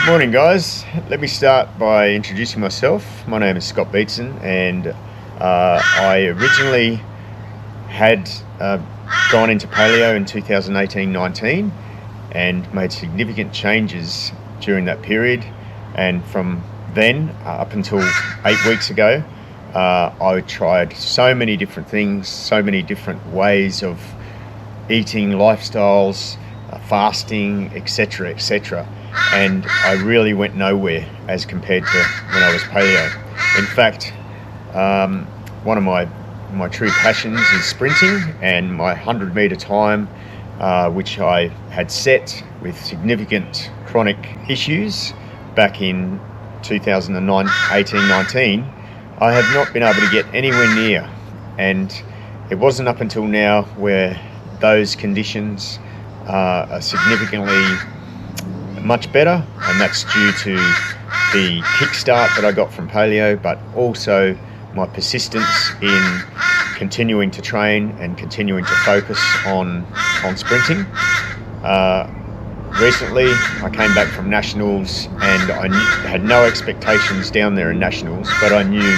Morning, guys. Let me start by introducing myself. My name is Scott Beatson, and I originally had gone into paleo in 2018-19 and made significant changes during that period. And from then up until 8 weeks ago, I tried so many different things, so many different ways of eating, lifestyles, fasting, etc., etc. And I really went nowhere as compared to when I was paleo. In fact, one of my true passions is sprinting, and my 100-meter time, which I had set with significant chronic issues back in 2018-19, I have not been able to get anywhere near. And it wasn't up until now where those conditions are significantly much better, and that's due to the kickstart that I got from paleo, but also my persistence in continuing to train and continuing to focus on sprinting. Recently, I came back from Nationals, and I had no expectations down there in Nationals, but I knew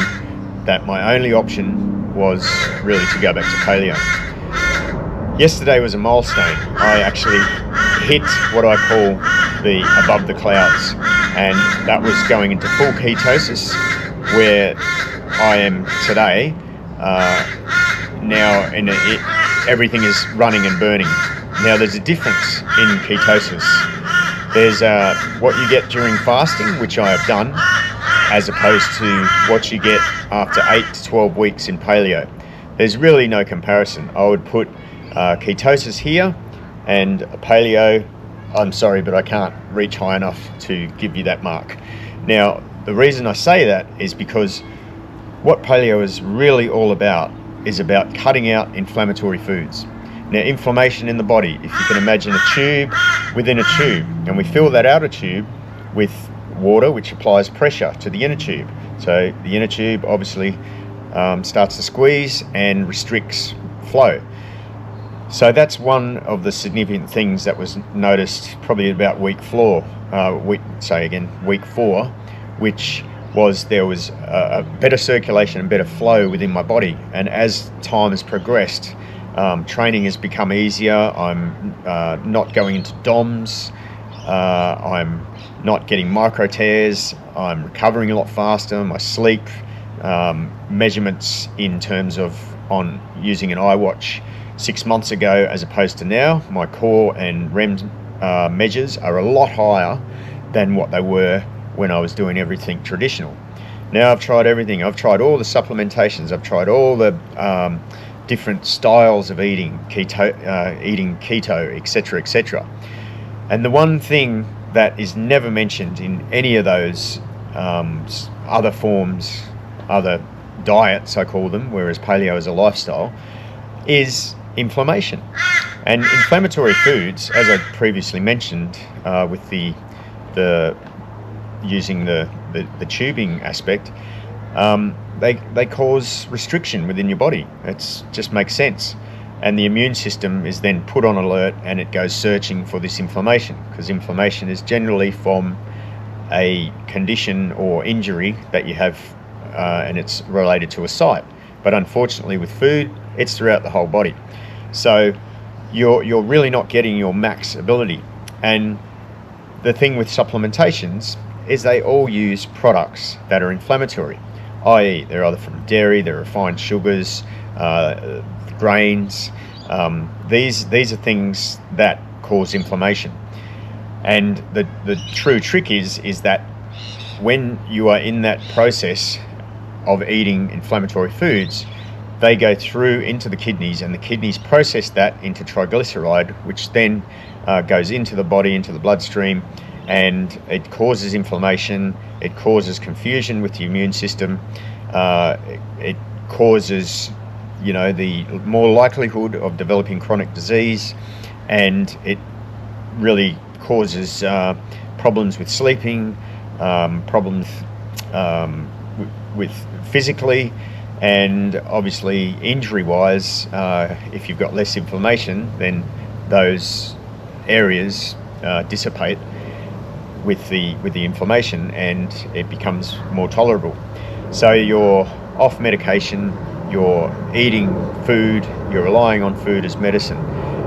that my only option was really to go back to paleo. Yesterday was a milestone. I actually hit what I call the above the clouds, and that was going into full ketosis, where I am today. Now everything is running and burning. Now there's a difference in ketosis. There's what you get during fasting, which I have done, as opposed to what you get after 8 to 12 weeks in paleo. There's really no comparison. I would put ketosis here and paleo. I'm sorry, but I can't reach high enough to give you that mark. Now, the reason I say that is because what paleo is really all about is about cutting out inflammatory foods. Now, inflammation in the body, if you can imagine a tube within a tube, and we fill that outer tube with water, which applies pressure to the inner tube. So the inner tube obviously starts to squeeze and restricts flow. So that's one of the significant things that was noticed probably about week 4, which was there was a better circulation and better flow within my body. And as time has progressed, training has become easier. I'm not going into DOMs. I'm not getting micro tears. I'm recovering a lot faster. My sleep measurements in terms of on using an iWatch 6 months ago as opposed to now, my core and REM measures are a lot higher than what they were when I was doing everything traditional. Now I've tried everything. I've tried all the supplementations. I've tried all the different styles of eating keto, etc., etc. And the one thing that is never mentioned in any of those other forms, other diets I call them, whereas paleo is a lifestyle, is inflammation. And inflammatory foods, as I previously mentioned, with the using the tubing aspect, they cause restriction within your body. It just makes sense. And the immune system is then put on alert, and it goes searching for this inflammation, because inflammation is generally from a condition or injury that you have, and it's related to a site. But unfortunately with food, it's throughout the whole body. So you're really not getting your max ability. And the thing with supplementations is they all use products that are inflammatory, i.e. they're either from dairy, they're refined sugars, grains. These are things that cause inflammation. And the true trick is that when you are in that process of eating inflammatory foods, they go through into the kidneys, and the kidneys process that into triglyceride, which then goes into the body, into the bloodstream, and it causes inflammation. It causes confusion with the immune system. It causes, the more likelihood of developing chronic disease, and it really causes problems with sleeping, problems with physically, and obviously injury-wise. If you've got less inflammation, then those areas dissipate. with the inflammation, and it becomes more tolerable. So you're off medication, you're eating food, you're relying on food as medicine,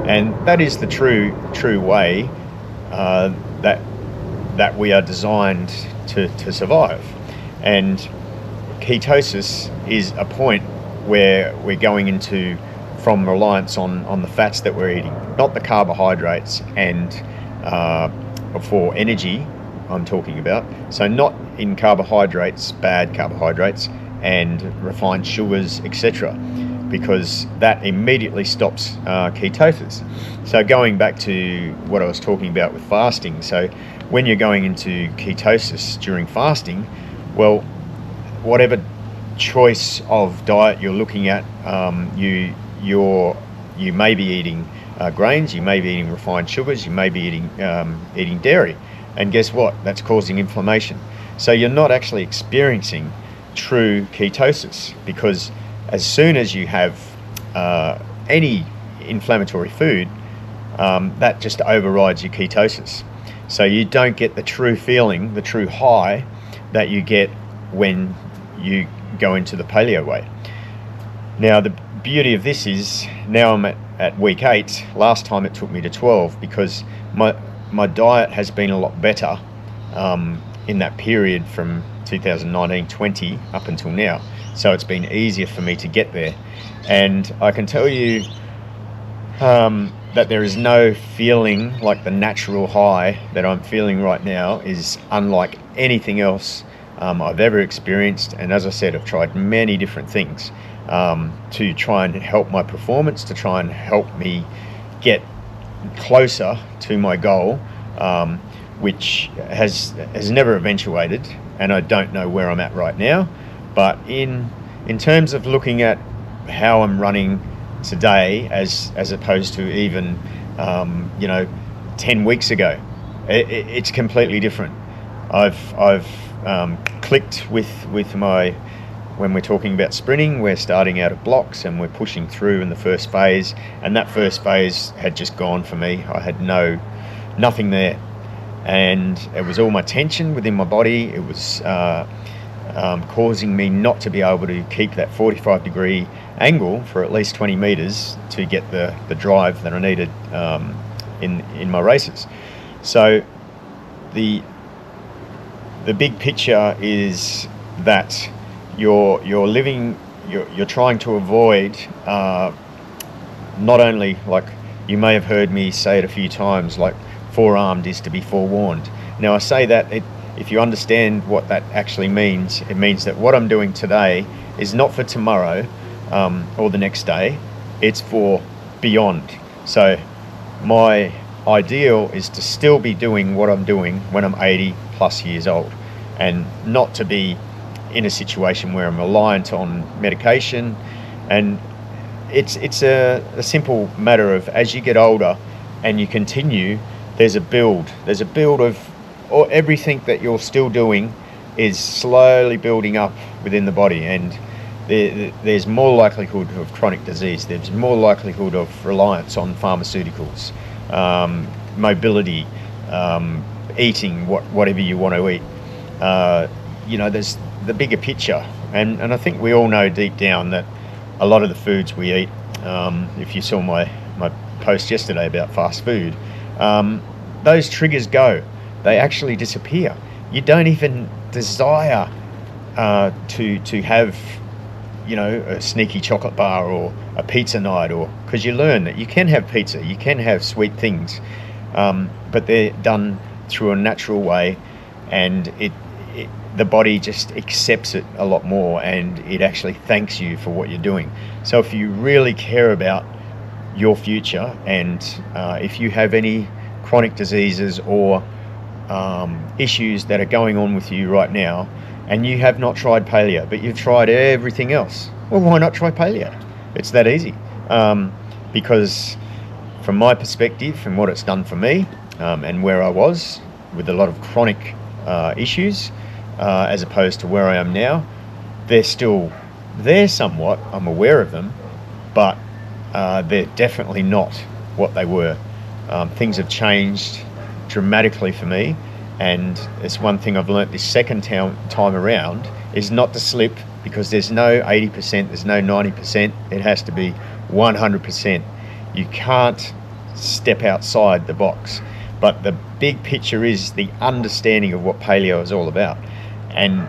and that is the true way that we are designed to survive. And ketosis is a point where we're going into from reliance on the fats that we're eating, not the carbohydrates, and for energy I'm talking about. So not in carbohydrates, bad carbohydrates, and refined sugars, etc., because that immediately stops ketosis. So going back to what I was talking about with fasting, so when you're going into ketosis during fasting, well, whatever choice of diet you're looking at, you may be eating grains, you may be eating refined sugars, you may be eating dairy, and guess what? That's causing inflammation. So you're not actually experiencing true ketosis, because as soon as you have any inflammatory food, that just overrides your ketosis. So you don't get the true feeling, the true high that you get when you go into the paleo way. Now the beauty of this is now I'm at week 8. Last time it took me to 12, because my diet has been a lot better in that period from 2019-20 up until now. So it's been easier for me to get there. And I can tell you that there is no feeling like the natural high that I'm feeling right now is unlike anything else I've ever experienced. And as I said, I've tried many different things to try and help my performance, to try and help me get closer to my goal, which has never eventuated, and I don't know where I'm at right now. But in terms of looking at how I'm running today as opposed to even 10 weeks ago, it's completely different. I've clicked with my, when we're talking about sprinting, we're starting out of blocks and we're pushing through in the first phase, and that first phase had just gone for me. I had nothing there, and it was all my tension within my body. It was causing me not to be able to keep that 45-degree angle for at least 20 meters to get the drive that I needed in my races. So the big picture is that you're trying to avoid not only, like you may have heard me say it a few times, like forearmed is to be forewarned. Now I say that if you understand what that actually means, it means that what I'm doing today is not for tomorrow or the next day, it's for beyond. So my ideal is to still be doing what I'm doing when I'm 80 plus years old, and not to be in a situation where I'm reliant on medication. And it's a simple matter of, as you get older and you continue, there's a build of, or everything that you're still doing is slowly building up within the body, and there's more likelihood of chronic disease, there's more likelihood of reliance on pharmaceuticals, mobility, eating whatever you want to eat. There's the bigger picture, and I think we all know deep down that a lot of the foods we eat, if you saw my post yesterday about fast food, those triggers they actually disappear. You don't even desire to have a sneaky chocolate bar or a pizza night, or because you learn that you can have pizza, you can have sweet things, but they're done through a natural way, and the body just accepts it a lot more, and it actually thanks you for what you're doing. So if you really care about your future, and if you have any chronic diseases or issues that are going on with you right now, and you have not tried paleo, but you've tried everything else, well, why not try paleo? It's that easy. Because from my perspective, from what it's done for me, and where I was with a lot of chronic issues, as opposed to where I am now, they're still there somewhat. I'm aware of them, but they're definitely not what they were. Things have changed dramatically for me, And it's one thing I've learnt this second time around is not to slip, because there's no 80%, there's no 90%. It has to be 100%. You can't step outside the box. But the big picture is the understanding of what paleo is all about. And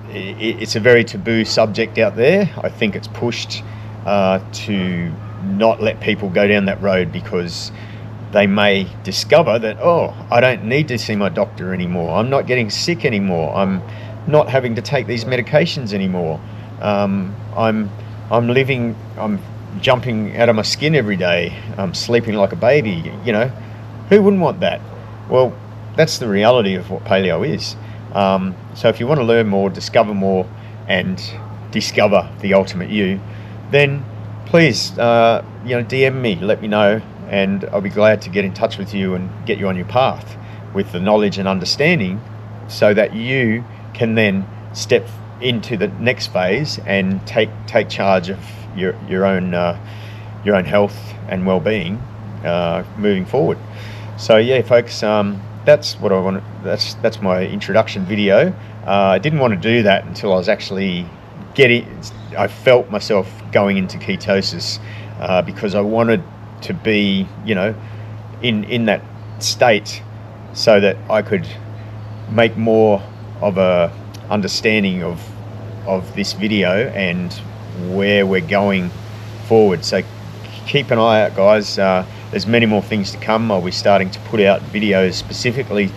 it's a very taboo subject out there. I think it's pushed to not let people go down that road, because they may discover that, oh, I don't need to see my doctor anymore. I'm not getting sick anymore. I'm not having to take these medications anymore. I'm jumping out of my skin every day. I'm sleeping like a baby. You know, who wouldn't want that? Well, that's the reality of what paleo is. So if you want to learn more, discover more, and discover the ultimate you, then please, DM me, let me know, and I'll be glad to get in touch with you and get you on your path with the knowledge and understanding, so that you can then step into the next phase and take charge of your own health and well-being moving forward. So yeah, folks, that's what I want. That's my introduction video. I didn't want to do that until I was actually I felt myself going into ketosis, because I wanted to be, in that state, so that I could make more of a understanding of this video and where we're going forward. So keep an eye out, guys. There's many more things to come. I'll be starting to put out videos specifically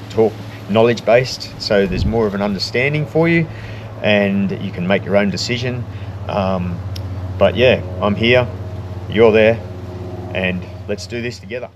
knowledge based, so there's more of an understanding for you and you can make your own decision. But yeah, I'm here, you're there, and let's do this together.